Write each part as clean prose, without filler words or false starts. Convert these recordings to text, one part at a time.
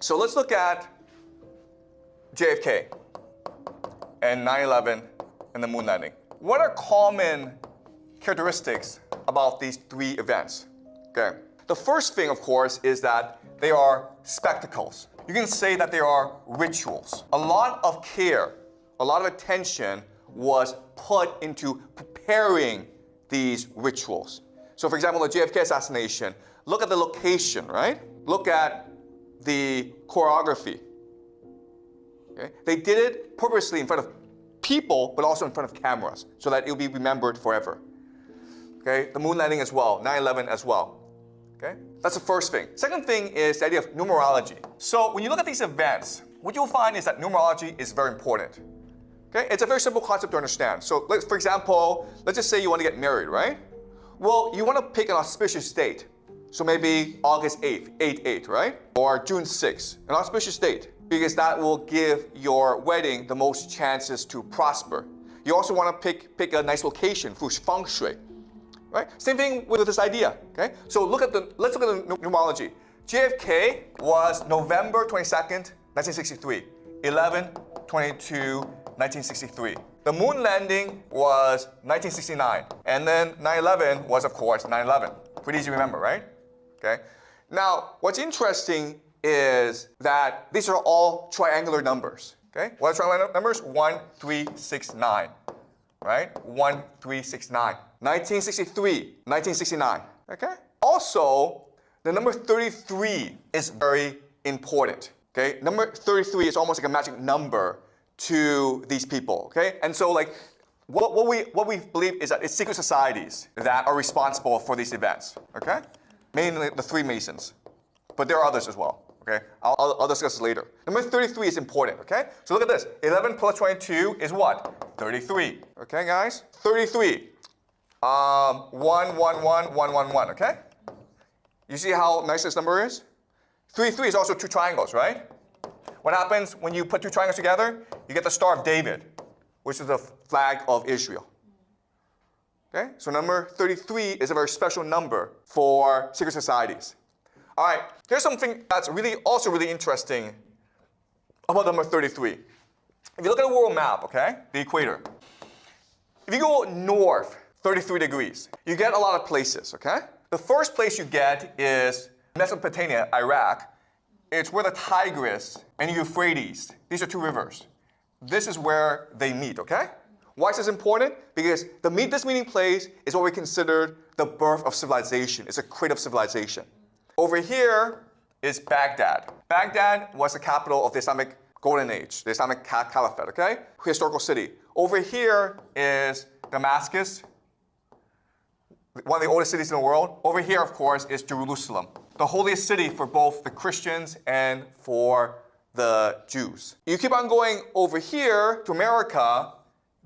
So let's look at JFK and 9/11 and the moon landing. What are common characteristics about these three events? Okay. The first thing, of course, is that they are spectacles. You can say that they are rituals. A lot of care, a lot of attention was put into preparing these rituals. So for example, the JFK assassination, look at the location, right? Look at the choreography. Okay? They did it purposely in front of people, but also in front of cameras, so that it will be remembered forever. Okay? The moon landing as well, 9/11 as well. Okay? That's the first thing. Second thing is the idea of numerology. So when you look at these events, what you'll find is that numerology is very important. Okay? It's a very simple concept to understand. So for example, let's just say you want to get married, right? Well, you want to pick an auspicious date. So maybe August 8th, 8/8, right? Or June 6th, an auspicious date, because that will give your wedding the most chances to prosper. You also want to pick a nice location for feng shui, right? Same thing with this idea, okay? So let's look at the numerology. JFK was November 22nd, 1963, 11/22, 1963. The moon landing was 1969, and then 9/11 was, of course, 9/11. Pretty easy to remember, right? Okay. Now, what's interesting is that these are all triangular numbers. Okay. What are triangular numbers? 1, 3, 6, 9. Right? 1, 3, 6, 9. 1963, 1969. Okay. Also, the number 33 is very important. Okay. Number 33 is almost like a magic number to these people. Okay. And so, like, what we believe is that it's secret societies that are responsible for these events. Okay. Mainly the Freemasons, but there are others as well, okay? I'll discuss this later. Number 33 is important, okay? So look at this. 11 plus 22 is what? 33, okay, guys? 33. 1, 1, 1, 1, 1, 1, okay? You see how nice this number is? 33 is also two triangles, right? What happens when you put two triangles together? You get the Star of David, which is the flag of Israel. Okay, so number 33 is a very special number for secret societies. All right, here's something that's also really interesting about number 33. If you look at a world map, okay, the equator, if you go north 33 degrees, you get a lot of places, okay? The first place you get is Mesopotamia, Iraq. It's where the Tigris and Euphrates, these are two rivers. This is where they meet, okay? Why is this important? Because this meeting place is what we consider the birth of civilization. It's a crate of civilization. Over here is Baghdad. Baghdad was the capital of the Islamic Golden Age, the Islamic Caliphate, okay? Historical city. Over here is Damascus, one of the oldest cities in the world. Over here, of course, is Jerusalem, the holiest city for both the Christians and for the Jews. You keep on going over here to America.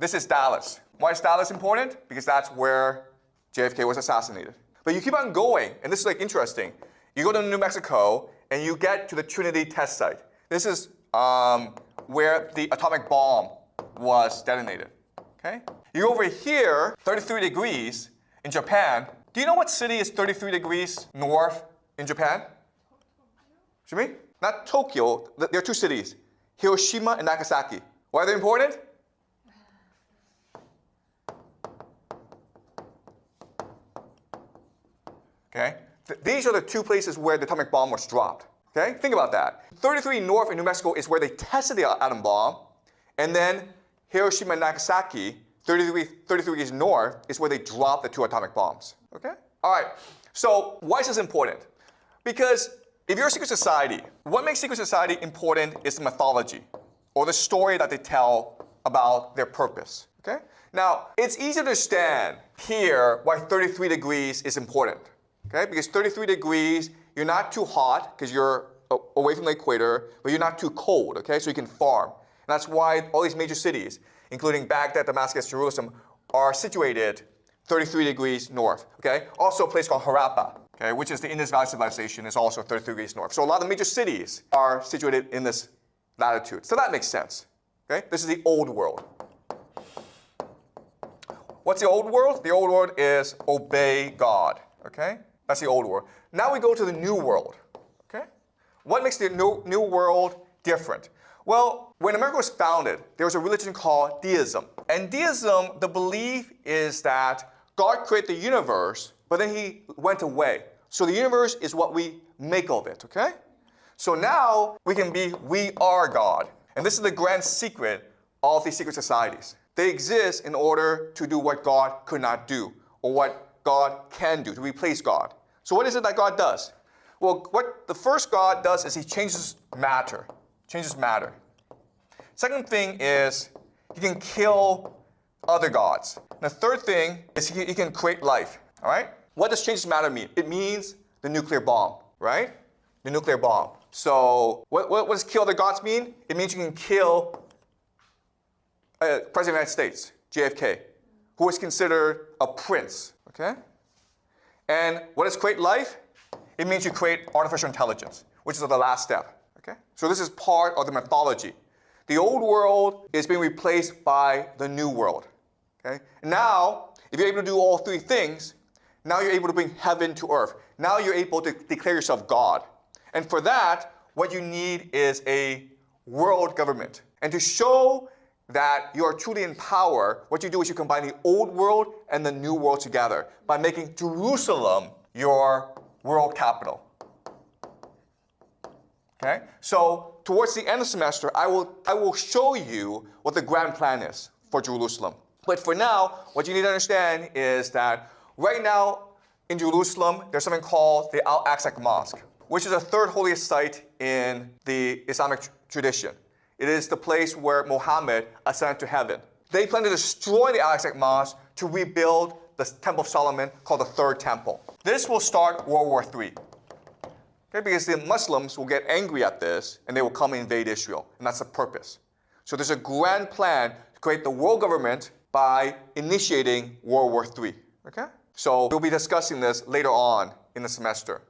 This is Dallas. Why is Dallas important? Because that's where JFK was assassinated. But you keep on going, and this is like interesting. You go to New Mexico, and you get to the Trinity test site. This is where the atomic bomb was detonated. Okay? You go over here, 33 degrees in Japan. Do you know what city is 33 degrees north in Japan? Shimi? Not Tokyo. There are two cities, Hiroshima and Nagasaki. Why are they important? Okay? These are the two places where the atomic bomb was dropped. Okay? Think about that. 33 north in New Mexico is where they tested the atom bomb, and then Hiroshima and Nagasaki, 33 degrees north, is where they dropped the two atomic bombs. Okay? All right. So why is this important? Because if you're a secret society, what makes secret society important is the mythology, or the story that they tell about their purpose. Okay? Now, it's easy to understand here why 33 degrees is important. Okay? Because 33 degrees, you're not too hot because you're away from the equator, but you're not too cold, okay? So you can farm. And that's why all these major cities, including Baghdad, Damascus, Jerusalem, are situated 33 degrees north, okay? Also a place called Harappa, okay, which is the Indus Valley civilization, is also 33 degrees north. So a lot of the major cities are situated in this latitude. So that makes sense, okay? This is the old world. What's the old world? The old world is obey God, okay? That's the old world. Now we go to the new world, okay? What makes the New World different? Well, when America was founded, there was a religion called deism. And deism, the belief is that God created the universe, but then he went away. So the universe is what we make of it, okay? So now we are God. And this is the grand secret of these secret societies. They exist in order to do what God could not do, or what God can do, to replace God. So what is it that God does? Well, what the first God does is he changes matter. Second thing is he can kill other gods. And the third thing is he can create life, all right? What does changes matter mean? It means the nuclear bomb, right? The nuclear bomb. So what does kill other gods mean? It means you can kill President of the United States, JFK, who was considered a prince, okay? And what does create life? It means you create artificial intelligence, which is the last step, okay? So this is part of the mythology. The old world is being replaced by the new world, okay? And now, if you're able to do all three things, now you're able to bring heaven to earth. Now you're able to declare yourself God. And for that, what you need is a world government. And to show that you are truly in power, what you do is you combine the old world and the new world together by making Jerusalem your world capital. Okay? So towards the end of the semester, I will show you what the grand plan is for Jerusalem. But for now, what you need to understand is that right now in Jerusalem, there's something called the Al-Aqsa Mosque, which is the third holiest site in the Islamic tradition. It is the place where Muhammad ascended to heaven. They plan to destroy the Al-Aqsa Mosque to rebuild the Temple of Solomon, called the Third Temple. This will start World War III. Okay, because the Muslims will get angry at this and they will come and invade Israel. And that's the purpose. So there's a grand plan to create the world government by initiating World War III. Okay? So we'll be discussing this later on in the semester.